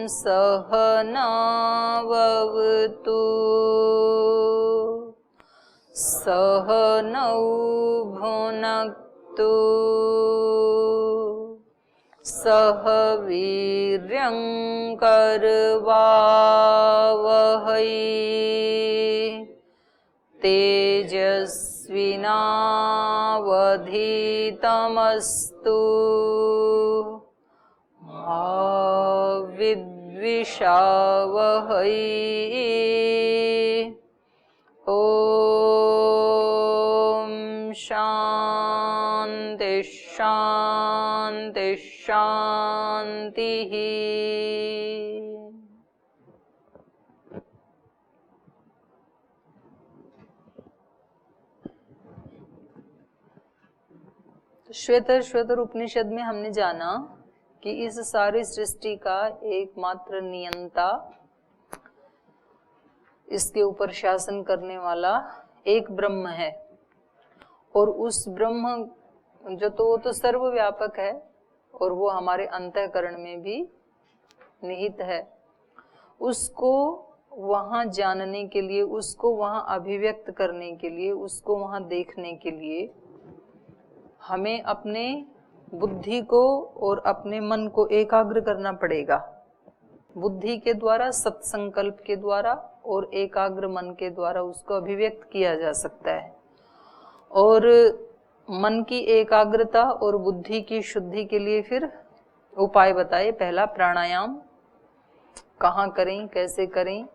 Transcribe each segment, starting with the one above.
सहनाववतु सहनौ भुनक्तु सह वीर्यं करवावहै तेजस्विनावधीतमस्तु मा विद्विषावहै। ओम शांति शांति शांति। श्वेतर उपनिषद में हमने जाना कि इस सारी सृष्टि का एकमात्र नियंता, इसके ऊपर शासन करने वाला एक ब्रह्म है। और उस ब्रह्म जो तो वो तो सर्वव्यापक है और वो हमारे अंतःकरण में भी निहित है। उसको वहाँ जानने के लिए, उसको वहाँ अभिव्यक्त करने के लिए, उसको वहाँ देखने के लिए हमें अपने बुद्धि को और अपने मन को एकाग्र करना पड़ेगा। बुद्धि के द्वारा, सत्संकल्प के द्वारा और एकाग्र मन के द्वारा उसको अभिव्यक्त किया जा सकता है। और मन की एकाग्रता और बुद्धि की शुद्धि के लिए फिर उपाय बताए। पहला प्राणायाम, कहाँ करें, कैसे करें।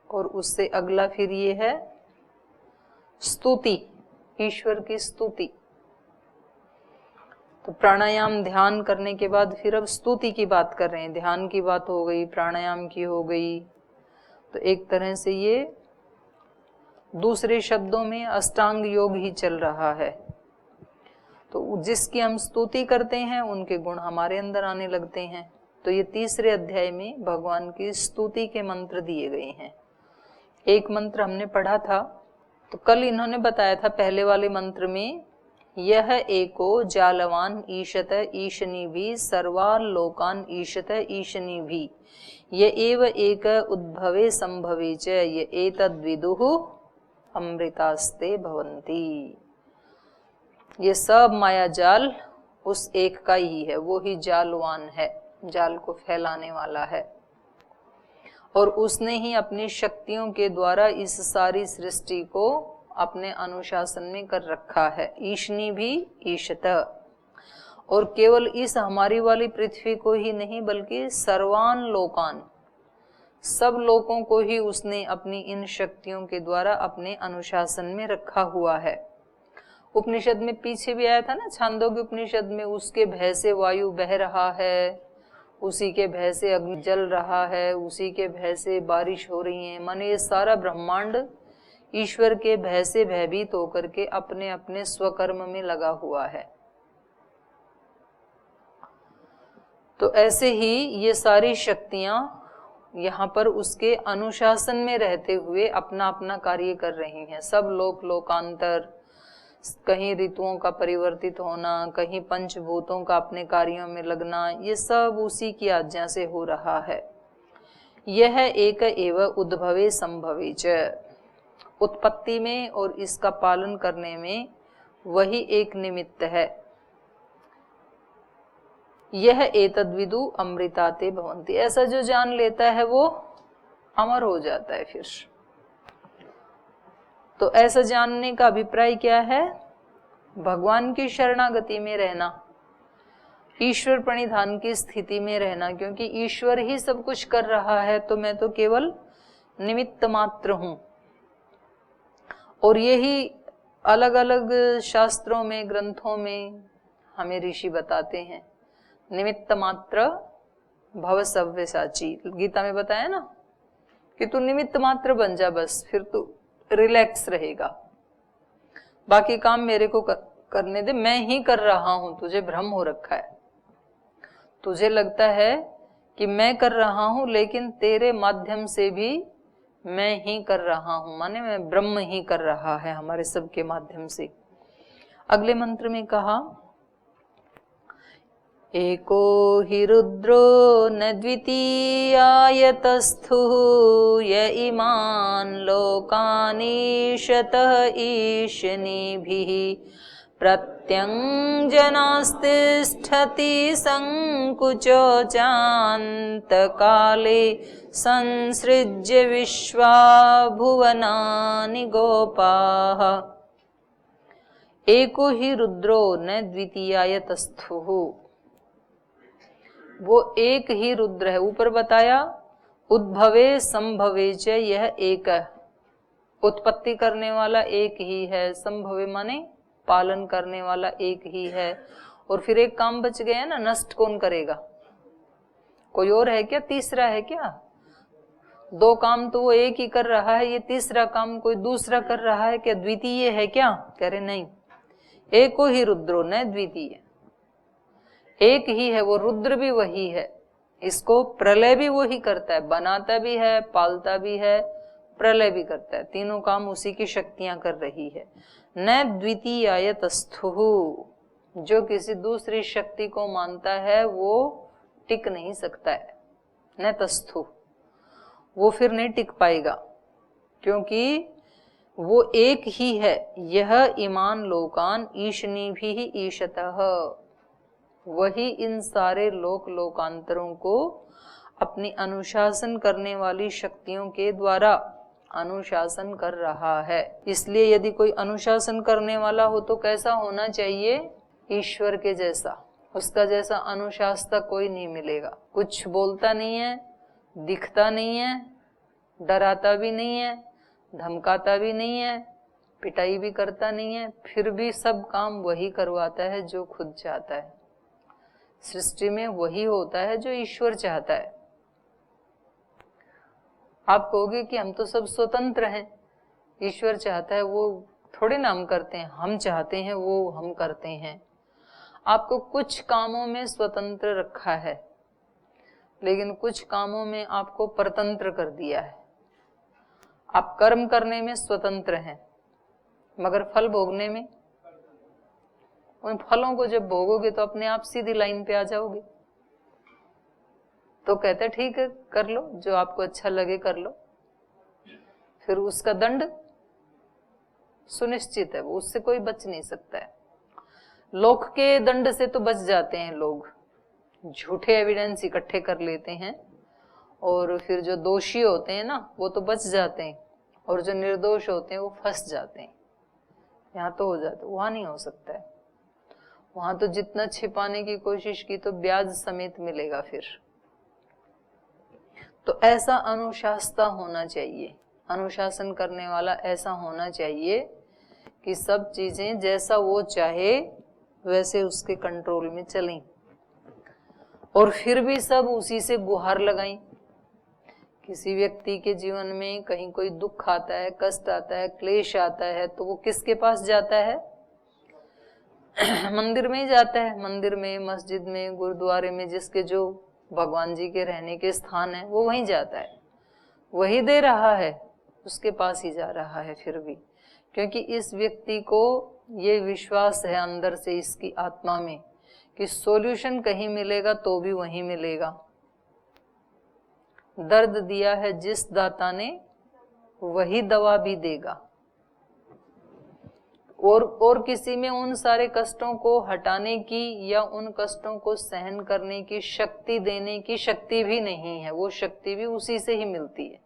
और उससे अगला फिर ये है स्तुति, ईश्वर की स्तुति। तो प्राणायाम ध्यान करने के बाद फिर अब स्तुति की बात कर रहे हैं। ध्यान की बात हो गई, प्राणायाम की हो गई, तो एक तरह से ये दूसरे शब्दों में अष्टांग योग ही चल रहा है। तो जिसकी हम स्तुति करते हैं उनके गुण हमारे अंदर आने लगते हैं। तो ये तीसरे अध्याय में भगवान की स्तुति के मंत्र दिए गए हैं। एक मंत्र हमने पढ़ा था, तो कल इन्होंने बताया था पहले वाले मंत्र में, यह एको जालवान ईशत ईशनी भी सर्वान लोकान ईशत ईशनी भी य एव एक उद्भवे संभवे च य एतद्विदुः अमृतास्ते भवन्ति। ये सब माया जाल उस एक का ही है, वो ही जालवान है, जाल को फैलाने वाला है। और उसने ही अपनी शक्तियों के द्वारा इस सारी सृष्टि को अपने अनुशासन में कर रखा है। ईशनी भी ईशत, और केवल इस हमारी वाली पृथ्वी को ही नहीं बल्कि सर्वान लोकान, सब लोगों को ही उसने अपनी इन शक्तियों के द्वारा अपने अनुशासन में रखा हुआ है। उपनिषद में पीछे भी आया था ना, छांदोग्य उपनिषद में, उसके भय से वायु बह रहा है, उसी के भय से अग्नि जल रहा है, उसी के भय से बारिश हो रही है। माने ये सारा ब्रह्मांड ईश्वर के भय से भयभीत होकर के अपने अपने स्वकर्म में लगा हुआ है। तो ऐसे ही ये सारी शक्तियां यहाँ पर उसके अनुशासन में रहते हुए अपना अपना कार्य कर रही हैं। सब लोकांतर, कहीं ऋतुओं का परिवर्तित होना, कहीं पंचभूतों का अपने कार्यों में लगना, ये सब उसी की आज्ञा से हो रहा है। यह एक एव उद्भवे संभवे च, उत्पत्ति में और इसका पालन करने में वही एक निमित्त है। यह एतद्विदु अमृताते भवन्ति, ऐसा जो जान लेता है वो अमर हो जाता है। फिर तो ऐसा जानने का अभिप्राय क्या है? भगवान की शरणागति में रहना, ईश्वर प्रणिधान की स्थिति में रहना, क्योंकि ईश्वर ही सब कुछ कर रहा है, तो मैं तो केवल निमित्त मात्र हूं। और यही अलग अलग शास्त्रों में, ग्रंथों में हमें ऋषि बताते हैं, निमित्त मात्र भव सव्यसाची। गीता में बताया ना कि तू निमित्त मात्र बन जा, बस फिर तू रिलैक्स रहेगा, बाकी काम मेरे को करने दे, मैं ही कर रहा हूं। तुझे भ्रम हो रखा है, तुझे लगता है कि मैं कर रहा हूं, लेकिन तेरे माध्यम से भी मैं ही कर रहा हूं, माने मैं ब्रह्म ही कर रहा है हमारे सबके माध्यम से। अगले मंत्र में कहा, एको हि रुद्रो न द्वितीयायतस्थुः य इमान् लोकानीशतः ईशनीभिः प्रत्यञ्जनास्तिष्ठति संकुचो चान्तकाले संसृज्य विश्वा भुवनानि गोपाः। एको ही रुद्रो न द्वितीयायतस्थुः, वो एक ही रुद्र है। ऊपर बताया उद्भवे संभवे च, यह एक है, उत्पत्ति करने वाला एक ही है, संभवे माने पालन करने वाला एक ही है। और फिर एक काम बच गया ना, नष्ट कौन करेगा? कोई और है क्या? तीसरा है क्या? दो काम तो वो एक ही कर रहा है, ये तीसरा काम कोई दूसरा कर रहा है क्या? द्वितीय है क्या? कह रहे नहीं, एको ही रुद्रो न द्वितीय, एक ही है वो रुद्र भी वही है। इसको प्रलय भी वही करता है, बनाता भी है, पालता भी है, प्रलय भी करता है, तीनों काम उसी की शक्तियां कर रही है। न द्वितीयायतस्थुः, जो किसी दूसरी शक्ति को मानता है वो टिक नहीं सकता है। न तस्थु, वो फिर नहीं टिक पाएगा, क्योंकि वो एक ही है। यह इमान लोकान ईशनी भी ही ईशतः, वही इन सारे लोक लोकांतरों को अपनी अनुशासन करने वाली शक्तियों के द्वारा अनुशासन कर रहा है। इसलिए यदि कोई अनुशासन करने वाला हो तो कैसा होना चाहिए? ईश्वर के जैसा, उसका जैसा अनुशासक कोई नहीं मिलेगा। कुछ बोलता नहीं है, दिखता नहीं है, डराता भी नहीं है, धमकाता भी नहीं है, पिटाई भी करता नहीं है, फिर भी सब काम वही करवाता है जो खुद चाहता है। सृष्टि में वही होता है जो ईश्वर चाहता है। आप कहोगे कि हम तो सब स्वतंत्र हैं, ईश्वर चाहता है वो थोड़े ना हम करते हैं, हम चाहते हैं वो हम करते हैं। आपको कुछ कामों में स्वतंत्र रखा है, लेकिन कुछ कामों में आपको परतंत्र कर दिया है। आप कर्म करने में स्वतंत्र हैं, मगर फल भोगने में, उन फलों को जब भोगोगे तो अपने आप सीधी लाइन पे आ जाओगे। तो कहते ठीक है, कर लो जो आपको अच्छा लगे कर लो, फिर उसका दंड सुनिश्चित है, वो उससे कोई बच नहीं सकता है। लोक के दंड से तो बच जाते हैं लोग, झूठे एविडेंस इकट्ठे कर लेते हैं, और फिर जो दोषी होते हैं ना वो तो बच जाते हैं, और जो निर्दोष होते हैं वो फंस जाते हैं। यहाँ तो हो जाता, वहां नहीं हो सकता है। वहां तो जितना छिपाने की कोशिश की तो ब्याज समेत मिलेगा फिर। तो ऐसा अनुशासता होना चाहिए, अनुशासन करने वाला ऐसा होना चाहिए कि सब चीजें जैसा वो चाहे वैसे उसके कंट्रोल में चलें, और फिर भी सब उसी से गुहार लगाएं। किसी व्यक्ति के जीवन में कहीं कोई दुख आता है, कष्ट आता है, क्लेश आता है, तो वो किसके पास जाता है? मंदिर में ही जाता है। मंदिर में, मस्जिद में, गुरुद्वारे में, जिसके जो भगवान जी के रहने के स्थान है वो वहीं जाता है, वही दे रहा है, उसके पास ही जा रहा है फिर भी, क्योंकि इस व्यक्ति को ये विश्वास है अंदर से, इसकी आत्मा में, कि सॉल्यूशन कहीं मिलेगा तो भी वहीं मिलेगा। दर्द दिया है जिस दाता ने वही दवा भी देगा, और किसी में उन सारे कष्टों को हटाने की या उन कष्टों को सहन करने की शक्ति देने की शक्ति भी नहीं है, वो शक्ति भी उसी से ही मिलती है।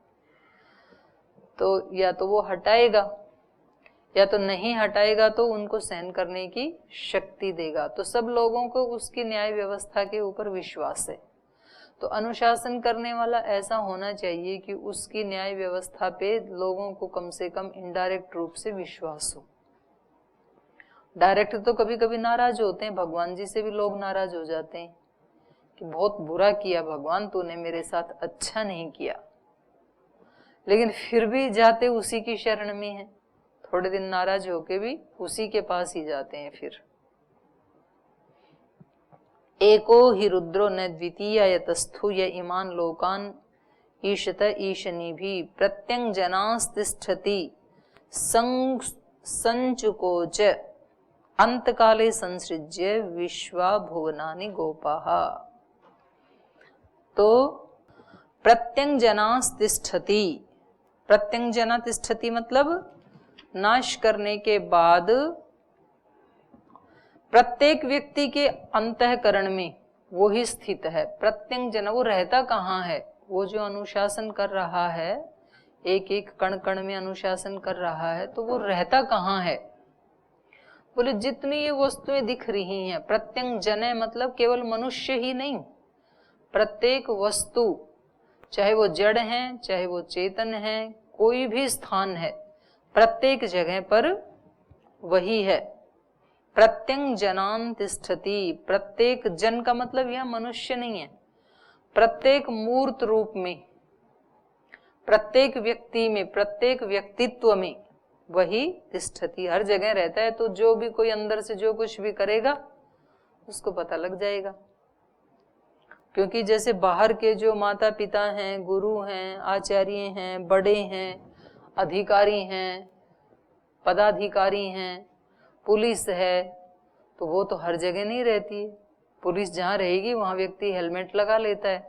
तो या तो वो हटाएगा या तो नहीं हटाएगा, तो उनको सहन करने की शक्ति देगा। तो सब लोगों को उसकी न्याय व्यवस्था के ऊपर विश्वास है। तो अनुशासन करने वाला ऐसा होना चाहिए कि उसकी न्याय व्यवस्था पे लोगों को कम से कम इनडायरेक्ट रूप से विश्वास हो। डायरेक्ट तो कभी कभी नाराज होते हैं, भगवान जी से भी लोग नाराज हो जाते हैं कि बहुत बुरा किया भगवान, तूने मेरे साथ अच्छा नहीं किया, लेकिन फिर भी जाते उसी की शरण में है। थोड़े दिन नाराज होके भी उसी के पास ही जाते हैं फिर। एको ही रुद्रो न द्वितीयायतस्थु य इमान लोकान ईशत ईशनी भी प्रत्यंग जनास्तिष्ठति संचुकोच अंतकाले संसृज्य विश्वा भुवनानि गोपाः। तो प्रत्यंजना तिष्ठति मतलब नाश करने के बाद प्रत्येक व्यक्ति के अंतःकरण में वो ही स्थित है। प्रत्यंजना वो रहता कहाँ है? वो जो अनुशासन कर रहा है, एक एक कण कण में अनुशासन कर रहा है, तो वो रहता कहाँ है? बोले जितनी ये वस्तुएं दिख रही हैं, प्रत्यंजन मतलब केवल मनुष्य ही नहीं, प्रत्येक वस्तु, चाहे वो जड़ है चाहे वो चेतन है, कोई भी स्थान है, प्रत्येक जगह पर वही है। प्रत्यंजनान तिष्ठति, प्रत्येक जन का मतलब यह मनुष्य नहीं है, प्रत्येक मूर्त रूप में, प्रत्येक व्यक्ति में, प्रत्येक व्यक्तित्व में वही तिष्ठति, हर जगह रहता है। तो जो भी कोई अंदर से जो कुछ भी करेगा उसको पता लग जाएगा। क्योंकि जैसे बाहर के जो माता पिता हैं, गुरु हैं, आचार्य हैं, बड़े हैं, अधिकारी हैं, पदाधिकारी हैं, पुलिस है, तो वो तो हर जगह नहीं रहती है। पुलिस जहाँ रहेगी वहाँ व्यक्ति हेलमेट लगा लेता है,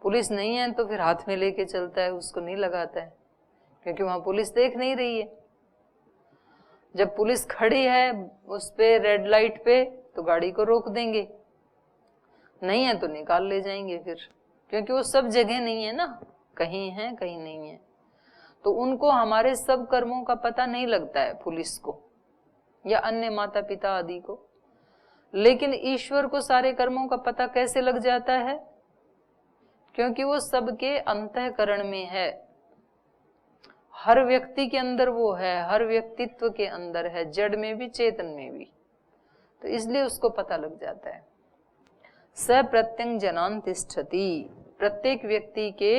पुलिस नहीं है तो फिर हाथ में लेके चलता है, उसको नहीं लगाता है, क्योंकि वहाँ पुलिस देख नहीं रही है। जब पुलिस खड़ी है उस पे रेड लाइट पे तो गाड़ी को रोक देंगे, नहीं है तो निकाल ले जाएंगे फिर, क्योंकि वो सब जगह नहीं है ना, कहीं है कहीं नहीं है। तो उनको हमारे सब कर्मों का पता नहीं लगता है, पुलिस को या अन्य माता पिता आदि को। लेकिन ईश्वर को सारे कर्मों का पता कैसे लग जाता है? क्योंकि वो सबके अंतःकरण में है, हर व्यक्ति के अंदर वो है, हर व्यक्तित्व के अंदर है, जड़ में भी चेतन में भी, तो इसलिए उसको पता लग जाता है। स प्रत्यंजनान तिष्ठति, प्रत्येक व्यक्ति के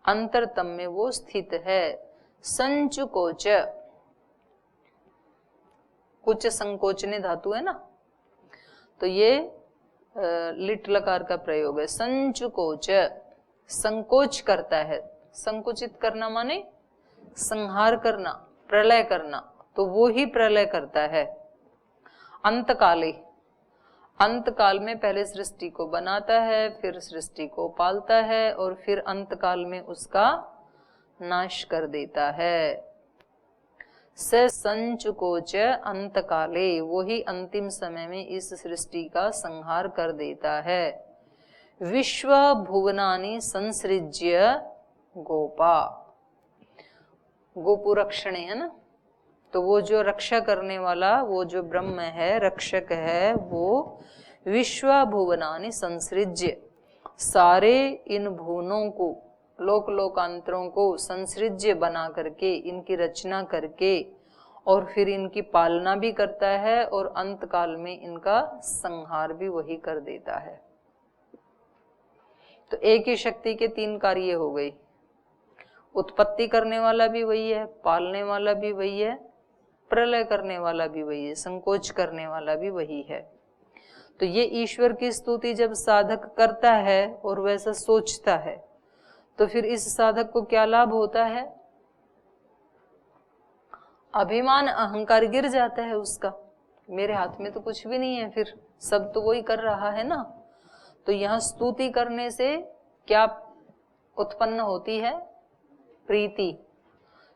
अंतरतम में वो स्थित है। संचुकोच, कुछ संकोचने धातु है ना, तो ये लिट लकार का प्रयोग है। संचुकोच, संकोच करता है, संकुचित करना माने संहार करना, प्रलय करना, तो वो ही प्रलय करता है। अंतकाले, अंतकाल में पहले सृष्टि को बनाता है, फिर सृष्टि को पालता है और फिर अंतकाल में उसका नाश कर देता है। स संचुकोच अंतकाले, वो ही अंतिम समय में इस सृष्टि का संहार कर देता है। विश्व भुवनानि संसृज्य गोपा, गोपु रक्षणे है ना, तो वो जो रक्षा करने वाला, वो जो ब्रह्म है, रक्षक है, वो विश्व भुवनानि संसृज्य, सारे इन भुवनों को, लोक लोकांतरों को संसृज्य बना करके, इनकी रचना करके और फिर इनकी पालना भी करता है और अंत काल में इनका संहार भी वही कर देता है। तो एक ही शक्ति के तीन कार्य हो गई, उत्पत्ति करने वाला भी वही है, पालने वाला भी वही है, प्रलय करने वाला भी वही है, संकोच करने वाला भी वही है। तो ये ईश्वर की स्तुति जब साधक करता है और वैसा सोचता है, तो फिर इस साधक को क्या लाभ होता है? अभिमान अहंकार गिर जाता है उसका, मेरे हाथ में तो कुछ भी नहीं है, फिर सब तो वही कर रहा है ना। तो यहाँ स्तुति करने से क्या उत्पन्न होती है? प्रीति।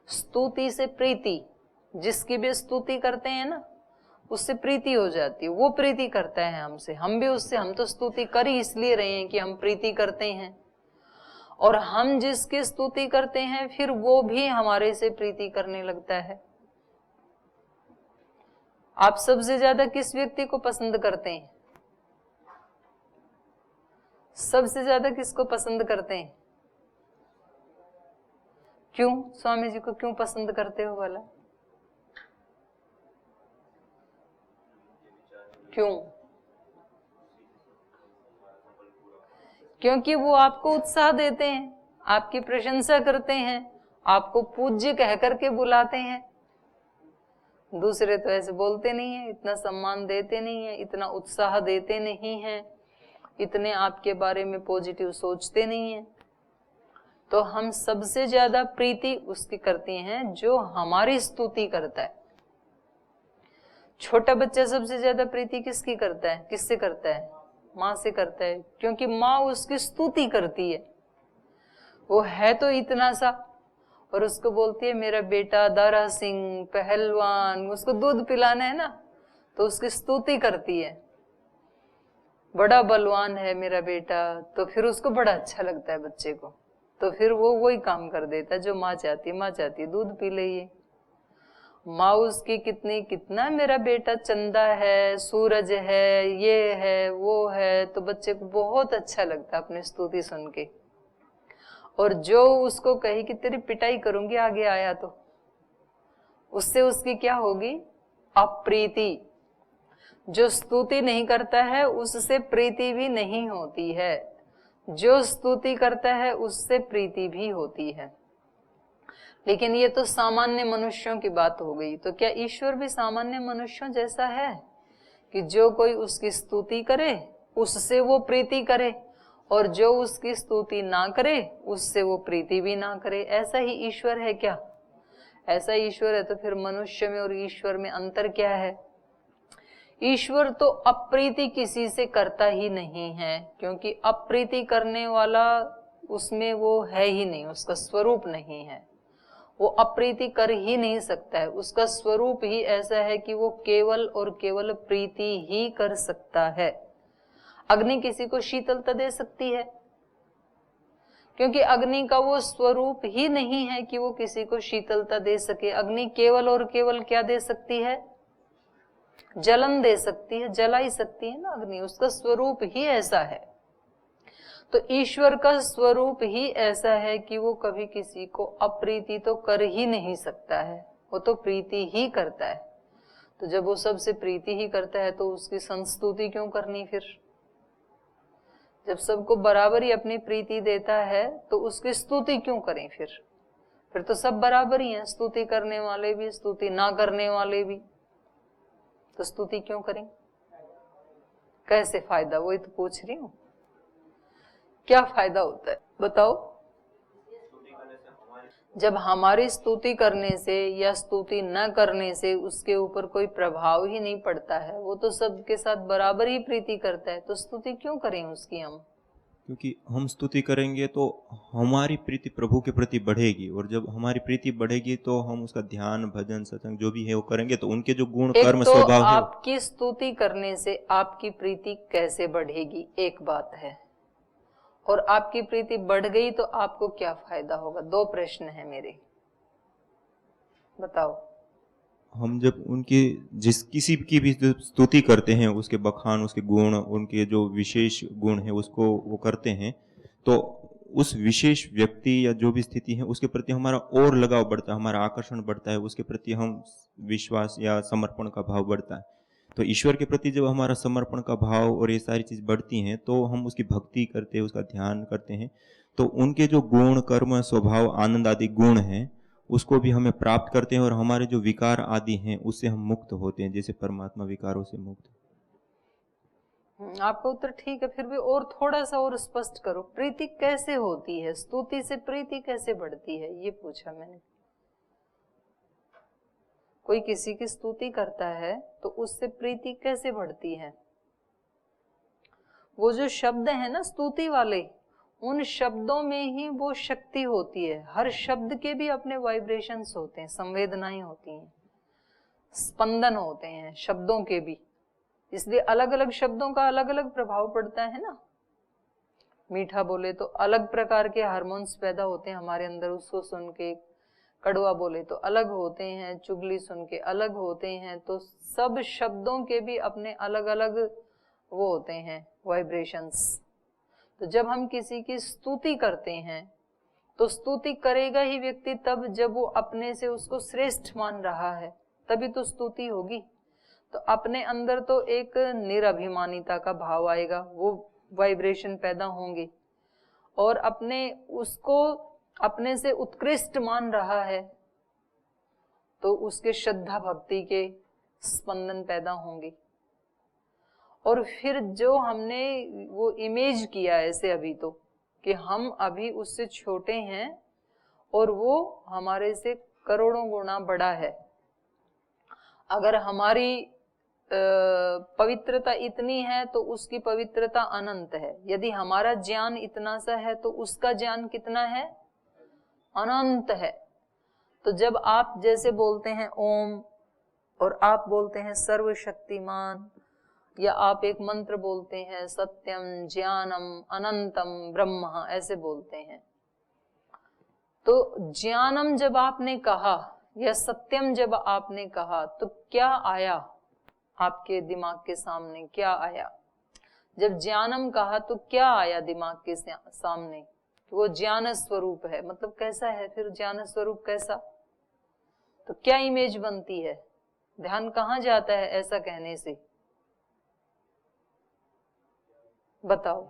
स्तुति से प्रीति, जिसकी भी स्तुति करते हैं ना उससे प्रीति हो जाती है, वो प्रीति करता है हमसे, हम भी उससे, हम तो स्तुति कर ही इसलिए रहे हैं कि हम प्रीति करते हैं, और हम जिसकी स्तुति करते हैं फिर वो भी हमारे से प्रीति करने लगता है। आप सबसे ज्यादा किस व्यक्ति को पसंद करते हैं? सबसे ज्यादा किसको पसंद करते हैं? क्यों स्वामी जी को क्यों पसंद करते हो वाला? क्यों? क्योंकि वो आपको उत्साह देते हैं, आपकी प्रशंसा करते हैं, आपको पूज्य कह करके बुलाते हैं। दूसरे तो ऐसे बोलते नहीं है, इतना सम्मान देते नहीं है, इतना उत्साह देते नहीं है, इतने आपके बारे में पॉजिटिव सोचते नहीं है। तो हम सबसे ज्यादा प्रीति उसकी करते हैं जो हमारी स्तुति करता है। छोटा बच्चा सबसे ज्यादा प्रीति किसकी करता है, किससे करता है? माँ से करता है, क्योंकि माँ उसकी स्तुति करती है। वो है तो इतना सा, और उसको बोलती है मेरा बेटा दारा सिंह पहलवान, उसको दूध पिलाना है ना, तो उसकी स्तुति करती है, बड़ा बलवान है मेरा बेटा। तो फिर उसको बड़ा अच्छा लगता है बच्चे को, तो फिर वो वही काम कर देता है जो माँ चाहती है। माँ चाहती है दूध पी ले, ये माँ उसकी कितना मेरा बेटा चंदा है, सूरज है, ये है वो है, तो बच्चे को बहुत अच्छा लगता है अपनी स्तुति सुन के। और जो उसको कही कि तेरी पिटाई करूंगी आगे आया तो, उससे उसकी क्या होगी? अप्रीति। जो स्तुति नहीं करता है उससे प्रीति भी नहीं होती है, जो स्तुति करता है उससे प्रीति भी होती है। लेकिन ये तो सामान्य मनुष्यों की बात हो गई। तो क्या ईश्वर भी सामान्य मनुष्यों जैसा है कि जो कोई उसकी स्तुति करे उससे वो प्रीति करे, और जो उसकी स्तुति ना करे उससे वो प्रीति भी ना करे? ऐसा ही ईश्वर है क्या? ऐसा ईश्वर है तो फिर मनुष्य में और ईश्वर में अंतर क्या है? ईश्वर तो अप्रीति किसी से करता ही नहीं है, क्योंकि अप्रीति करने वाला उसमें वो है ही नहीं, उसका स्वरूप नहीं है। वो अप्रीति कर ही नहीं सकता है, उसका स्वरूप ही ऐसा है कि वो केवल और केवल प्रीति ही कर सकता है। अग्नि किसी को शीतलता दे सकती है, क्योंकि अग्नि का वो स्वरूप ही नहीं है कि वो किसी को शीतलता दे सके। अग्नि केवल और केवल क्या दे सकती है? जलन दे सकती है, जला ही सकती है ना अग्नि, उसका स्वरूप ही ऐसा है। तो ईश्वर का स्वरूप ही ऐसा है कि वो कभी किसी को अप्रीति तो कर ही नहीं सकता है, वो तो प्रीति ही करता है। तो जब वो सबसे प्रीति ही करता है तो उसकी संस्तुति क्यों करनी? फिर जब सबको बराबर ही अपनी प्रीति देता है तो उसकी स्तुति क्यों करें? फिर तो सब बराबर ही हैं, स्तुति करने वाले भी, स्तुति ना करने वाले भी, तो स्तुति क्यों करें? कैसे फायदा? वही तो पूछ रही हूँ, क्या फायदा होता है बताओ? जब हमारी स्तुति करने से या स्तुति न करने से उसके ऊपर कोई प्रभाव ही नहीं पड़ता है, वो तो सबके साथ बराबर ही प्रीति करता है, तो स्तुति क्यों करें उसकी हम? क्योंकि हम स्तुति करेंगे तो हमारी प्रीति प्रभु के प्रति बढ़ेगी, और जब हमारी प्रीति बढ़ेगी तो हम उसका ध्यान भजन सत्संग जो भी है वो करेंगे, तो उनके जो गुण कर्म स्वभाव है। आपकी स्तुति करने से आपकी प्रीति कैसे बढ़ेगी, एक बात है, और आपकी प्रीति बढ़ गई तो आपको क्या फायदा होगा? दो प्रश्न है मेरे, बताओ। हम जब उनकी किसी की भी स्तुति करते हैं, उसके बखान, उसके गुण, उनके जो विशेष गुण है उसको वो करते हैं, तो उस विशेष व्यक्ति या जो भी स्थिति है उसके प्रति हमारा और लगाव बढ़ता है, हमारा आकर्षण बढ़ता है, उसके प्रति हम विश्वास या समर्पण का भाव बढ़ता है। तो ईश्वर के प्रति जब हमारा समर्पण का भाव और ये सारी चीज बढ़ती हैं तो हम उसकी भक्ति करते हैं, उसका ध्यान करते हैं, तो उनके जो गुण कर्म स्वभाव आनंद आदि गुण हैं उसको भी हमें प्राप्त करते हैं, और हमारे जो विकार आदि हैं उससे हम मुक्त होते हैं, जैसे परमात्मा विकारों से मुक्त। आपका उत्तर ठीक है, फिर भी और थोड़ा सा और स्पष्ट करो, प्रीति कैसे होती है? स्तुति से प्रीति कैसे बढ़ती है, ये पूछा मैंने। कोई किसी की स्तुति करता है तो उससे प्रीति कैसे बढ़ती है? वो जो शब्द है ना स्तुति वाले, उन शब्दों में ही वो शक्ति होती है। हर शब्द के भी अपने वाइब्रेशंस होते हैं, संवेदनाएं होती हैं, स्पंदन होते हैं शब्दों के भी, इसलिए अलग अलग शब्दों का अलग अलग प्रभाव पड़ता है ना। मीठा बोले तो अलग प्रकार के हार्मोन्स पैदा होते हैं हमारे अंदर उसको सुन के, कड़वा बोले तो अलग होते हैं, चुगली सुन के अलग होते हैं। तो सब शब्दों के भी अपने अलग अलग वो होते हैं वाइब्रेशंस। तो जब हम किसी की स्तुति करते हैं तो स्तुति करेगा ही व्यक्ति तब जब वो अपने से उसको श्रेष्ठ मान रहा है, तभी तो स्तुति होगी। तो अपने अंदर तो एक निरभिमानिता का भाव आएगा, वो वाइब्रेशन पैदा होंगे, और अपने उसको अपने से उत्कृष्ट मान रहा है तो उसके श्रद्धा भक्ति के स्पंदन पैदा होंगे। और फिर जो हमने वो इमेज किया ऐसे अभी तो कि हम अभी उससे छोटे हैं और वो हमारे से करोड़ों गुना बड़ा है, अगर हमारी पवित्रता इतनी है तो उसकी पवित्रता अनंत है। यदि हमारा ज्ञान इतना सा है तो उसका ज्ञान कितना है? अनंत है। तो जब आप जैसे बोलते हैं ओम और आप बोलते हैं सर्वशक्तिमान, या आप एक मंत्र बोलते हैं सत्यम ज्ञानम अनंतम ब्रह्म, ऐसे बोलते हैं, तो ज्ञानम जब आपने कहा या सत्यम जब आपने कहा तो क्या आया आपके दिमाग के सामने? क्या आया? जब ज्ञानम कहा तो क्या आया दिमाग के सामने? वो ज्ञान स्वरूप है। मतलब कैसा है फिर ज्ञान स्वरूप? कैसा? तो क्या इमेज बनती है? ध्यान कहाँ जाता है ऐसा कहने से? बताओ।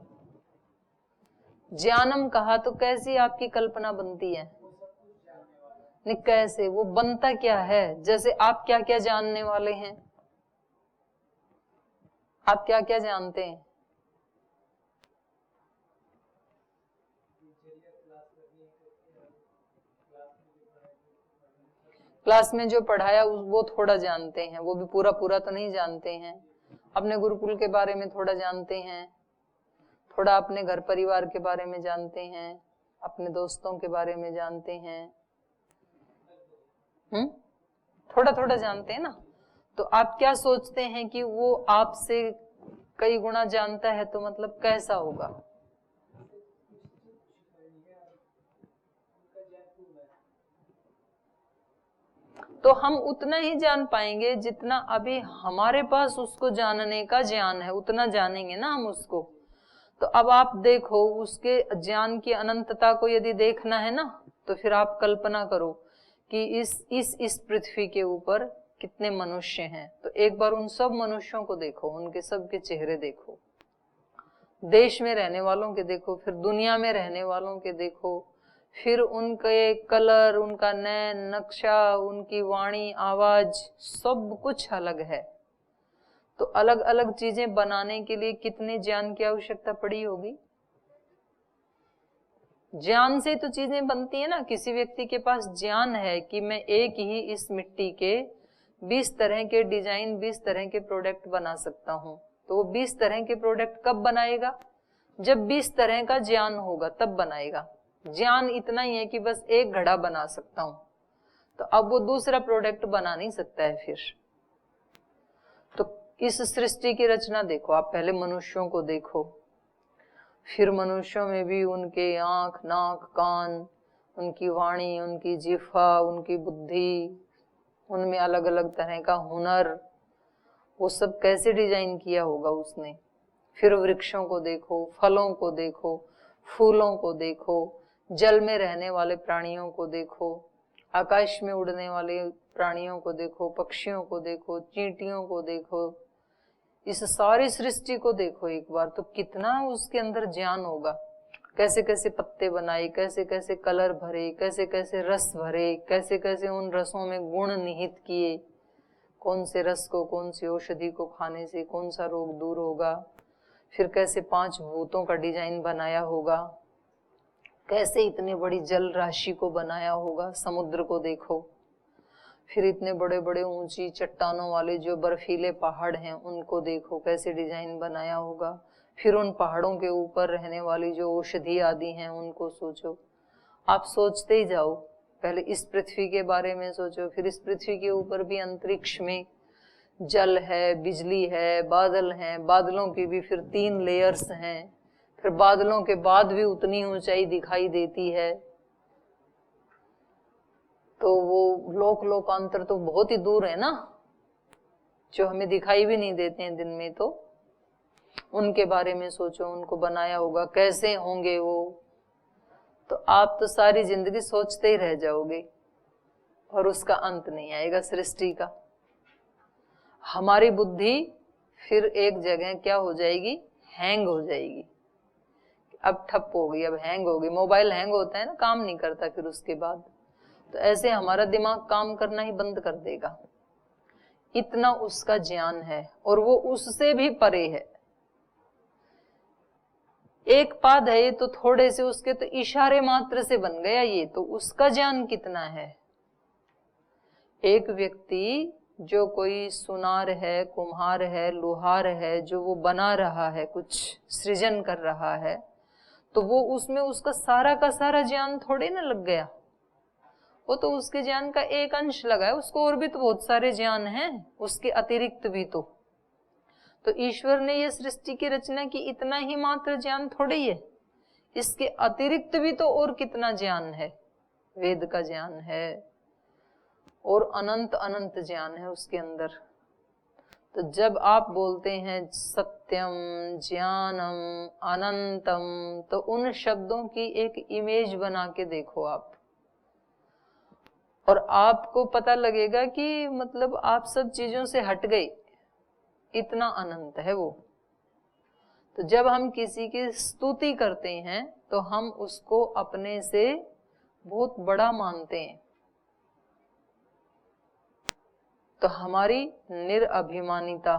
ज्ञानम कहा तो कैसी आपकी कल्पना बनती है? नहीं, कैसे वो बनता क्या है? जैसे आप क्या क्या जानने वाले हैं? आप क्या क्या जानते हैं? क्लास में जो पढ़ाया वो थोड़ा जानते हैं, वो भी पूरा पूरा तो नहीं जानते हैं। अपने गुरुकुल के बारे में थोड़ा जानते हैं, थोड़ा अपने घर परिवार के बारे में जानते हैं, अपने दोस्तों के बारे में जानते हैं, थोड़ा थोड़ा जानते हैं ना। तो आप क्या सोचते हैं कि वो आपसे कई गुना जानता है, तो मतलब कैसा होगा? तो हम उतना ही जान पाएंगे जितना अभी हमारे पास उसको जानने का ज्ञान है, उतना जानेंगे ना हम उसको। तो अब आप देखो, उसके ज्ञान की अनंतता को यदि देखना है ना, तो फिर आप कल्पना करो कि इस पृथ्वी के ऊपर कितने मनुष्य हैं। तो एक बार उन सब मनुष्यों को देखो, उनके सबके चेहरे देखो, देश में रहने वालों के देखो, फिर दुनिया में रहने वालों के देखो, फिर उनके कलर, उनका नैन नक्शा, उनकी वाणी, आवाज, सब कुछ अलग है। तो अलग अलग चीजें बनाने के लिए कितने ज्ञान की आवश्यकता पड़ी होगी? ज्ञान से तो चीजें बनती है ना। किसी व्यक्ति के पास ज्ञान है कि मैं एक ही इस मिट्टी के 20 तरह के डिजाइन, 20 तरह के प्रोडक्ट बना सकता हूं, तो वो 20 तरह के प्रोडक्ट कब बनाएगा? जब 20 तरह का ज्ञान होगा तब बनाएगा। ज्ञान इतना ही है कि बस एक घड़ा बना सकता हूं, तो अब वो दूसरा प्रोडक्ट बना नहीं सकता है। फिर तो इस सृष्टि की रचना देखो आप, पहले मनुष्यों को देखो, फिर मनुष्यों में भी उनके आंख, नाक, कान, उनकी वाणी, उनकी जिह्वा, उनकी बुद्धि, उनमें अलग अलग तरह का हुनर, वो सब कैसे डिजाइन किया होगा उसने। फिर वृक्षों को देखो, फलों को देखो, फूलों को देखो, जल में रहने वाले प्राणियों को देखो, आकाश में उड़ने वाले प्राणियों को देखो, पक्षियों को देखो, चींटियों को देखो, इस सारी सृष्टि को देखो एक बार, तो कितना उसके अंदर ज्ञान होगा। कैसे कैसे पत्ते बनाए, कैसे कैसे कलर भरे, कैसे कैसे रस भरे, कैसे कैसे उन रसों में गुण निहित किए, कौन से रस को, कौन सी औषधि को खाने से कौन सा रोग दूर होगा। फिर कैसे 5 भूतों का डिजाइन बनाया होगा, कैसे इतनी बड़ी जल राशि को बनाया होगा। समुद्र को देखो, फिर इतने बड़े बड़े ऊंची चट्टानों वाले जो बर्फीले पहाड़ हैं उनको देखो, कैसे डिजाइन बनाया होगा। फिर उन पहाड़ों के ऊपर रहने वाली जो औषधि आदि हैं उनको सोचो। आप सोचते ही जाओ, पहले इस पृथ्वी के बारे में सोचो, फिर इस पृथ्वी के ऊपर भी अंतरिक्ष में जल है, बिजली है, बादल हैं, बादलों की भी फिर 3 लेयर्स हैं, फिर बादलों के बाद भी उतनी ऊंचाई दिखाई देती है। तो वो लोकांतर तो बहुत ही दूर है ना, जो हमें दिखाई भी नहीं देते हैं दिन में। तो उनके बारे में सोचो, उनको बनाया होगा, कैसे होंगे वो। तो आप तो सारी जिंदगी सोचते ही रह जाओगे और उसका अंत नहीं आएगा सृष्टि का। हमारी बुद्धि फिर एक जगह क्या हो जाएगी? हैंग हो जाएगी। अब ठप हो गई, अब हैंग हो गई। मोबाइल हैंग होता है ना, काम नहीं करता फिर उसके बाद। तो ऐसे हमारा दिमाग काम करना ही बंद कर देगा। इतना उसका ज्ञान है और वो उससे भी परे है। एक पाद है तो थोड़े से उसके तो इशारे मात्र से बन गया ये, तो उसका ज्ञान कितना है। एक व्यक्ति जो कोई सुनार है, कुम्हार है, लोहार है, जो वो बना रहा है, कुछ सृजन कर रहा है, तो वो उसमें उसका सारा का सारा ज्ञान थोड़े ना लग गया, वो तो उसके ज्ञान का एक अंश लगा है, उसको और भी तो बहुत सारे ज्ञान हैं उसके अतिरिक्त भी। तो ईश्वर ने ये सृष्टि की रचना की, इतना ही मात्र ज्ञान थोड़ी है, इसके अतिरिक्त भी तो और कितना ज्ञान है, वेद का ज्ञान है और अनंत अनंत ज्ञान है उसके अंदर। तो जब आप बोलते हैं सत्यम, ज्ञानम, अनंतम, तो उन शब्दों की एक इमेज बना के देखो आप, और आपको पता लगेगा कि मतलब आप सब चीजों से हट गए, इतना अनंत है वो। तो जब हम किसी की स्तुति करते हैं तो हम उसको अपने से बहुत बड़ा मानते हैं, तो हमारी निरअभिमानिता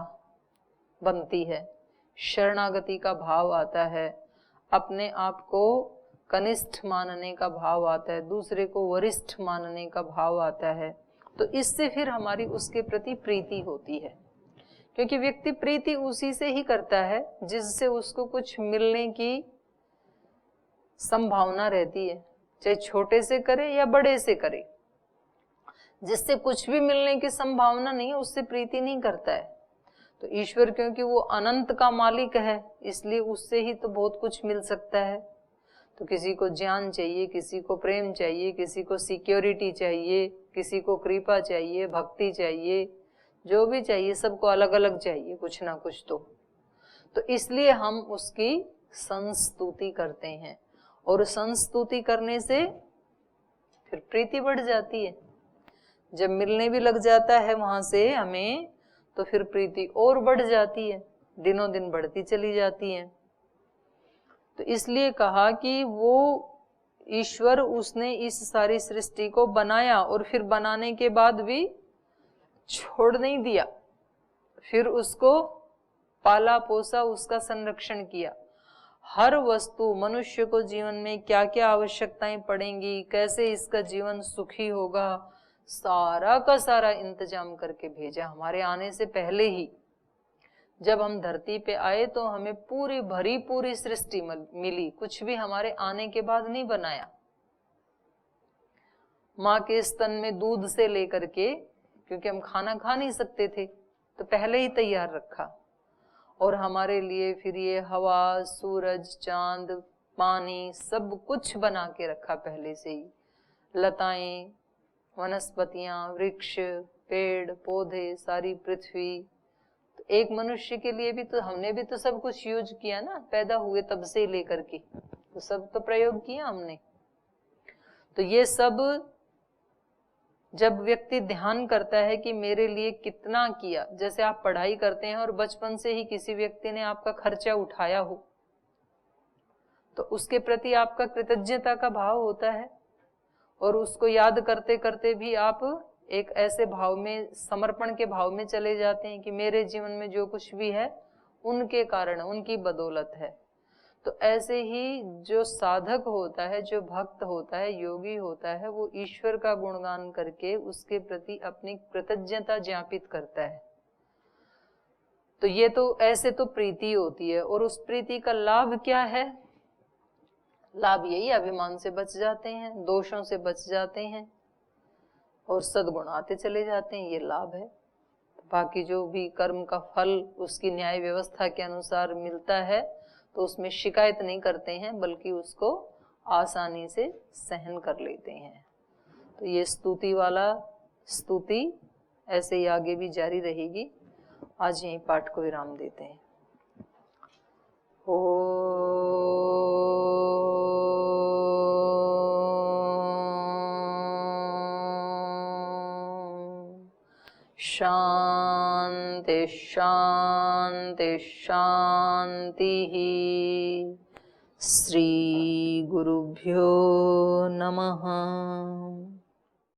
बनती है, शरणागति का भाव आता है, अपने आप को कनिष्ठ मानने का भाव आता है, दूसरे को वरिष्ठ मानने का भाव आता है। तो इससे फिर हमारी उसके प्रति प्रीति होती है, क्योंकि व्यक्ति प्रीति उसी से ही करता है जिससे उसको कुछ मिलने की संभावना रहती है, चाहे छोटे से करे या बड़े से करे। जिससे कुछ भी मिलने की संभावना नहीं है उससे प्रीति नहीं करता है। तो ईश्वर क्योंकि वो अनंत का मालिक है, इसलिए उससे ही तो बहुत कुछ मिल सकता है। तो किसी को ज्ञान चाहिए, किसी को प्रेम चाहिए, किसी को सिक्योरिटी चाहिए, किसी को कृपा चाहिए, भक्ति चाहिए, जो भी चाहिए सबको अलग अलग चाहिए कुछ ना कुछ। तो इसलिए हम उसकी संस्तुति करते हैं, और संस्तुति करने से फिर प्रीति बढ़ जाती है। जब मिलने भी लग जाता है वहां से हमें, तो फिर प्रीति और बढ़ जाती है, दिनों दिन बढ़ती चली जाती है। तो इसलिए कहा कि वो ईश्वर, उसने इस सारी सृष्टि को बनाया और फिर बनाने के बाद भी छोड़ नहीं दिया, फिर उसको पाला पोसा, उसका संरक्षण किया। हर वस्तु, मनुष्य को जीवन में क्या क्या आवश्यकताएं पड़ेंगी, कैसे इसका जीवन सुखी होगा, सारा का सारा इंतजाम करके भेजा हमारे आने से पहले ही। जब हम धरती पे आए तो हमें पूरी भरी पूरी सृष्टि मिली, कुछ भी हमारे आने के बाद नहीं बनाया। माँ के स्तन में दूध से लेकर के, क्योंकि हम खाना खा नहीं सकते थे तो पहले ही तैयार रखा, और हमारे लिए फिर ये हवा, सूरज, चांद, पानी सब कुछ बना के रखा पहले से ही। लताएं, वनस्पतियां, वृक्ष, पेड़ पौधे, सारी पृथ्वी। तो एक मनुष्य के लिए भी तो हमने भी तो सब कुछ यूज किया ना, पैदा हुए तब से लेकर के तो सब तो प्रयोग किया हमने। तो ये सब जब व्यक्ति ध्यान करता है कि मेरे लिए कितना किया, जैसे आप पढ़ाई करते हैं और बचपन से ही किसी व्यक्ति ने आपका खर्चा उठाया हो, तो उसके प्रति आपका कृतज्ञता का भाव होता है, और उसको याद करते करते भी आप एक ऐसे भाव में, समर्पण के भाव में चले जाते हैं कि मेरे जीवन में जो कुछ भी है उनके कारण, उनकी बदौलत है। तो ऐसे ही जो साधक होता है, जो भक्त होता है, योगी होता है, वो ईश्वर का गुणगान करके उसके प्रति अपनी कृतज्ञता ज्ञापित करता है। तो ये तो ऐसे तो प्रीति होती है, और उस प्रीति का लाभ क्या है? लाभ यही, अभिमान से बच जाते हैं, दोषों से बच जाते हैं और सद्गुण आते चले जाते हैं, ये लाभ है। बाकी जो भी कर्म का फल उसकी न्याय व्यवस्था के अनुसार मिलता है तो उसमें शिकायत नहीं करते हैं, बल्कि उसको आसानी से सहन कर लेते हैं। तो ये स्तुति वाला स्तुति ऐसे ही आगे भी जारी रहेगी। आज यहीं पाठ को विराम देते हैं। शांति शांति शांति। श्री गुरुभ्यो नमः।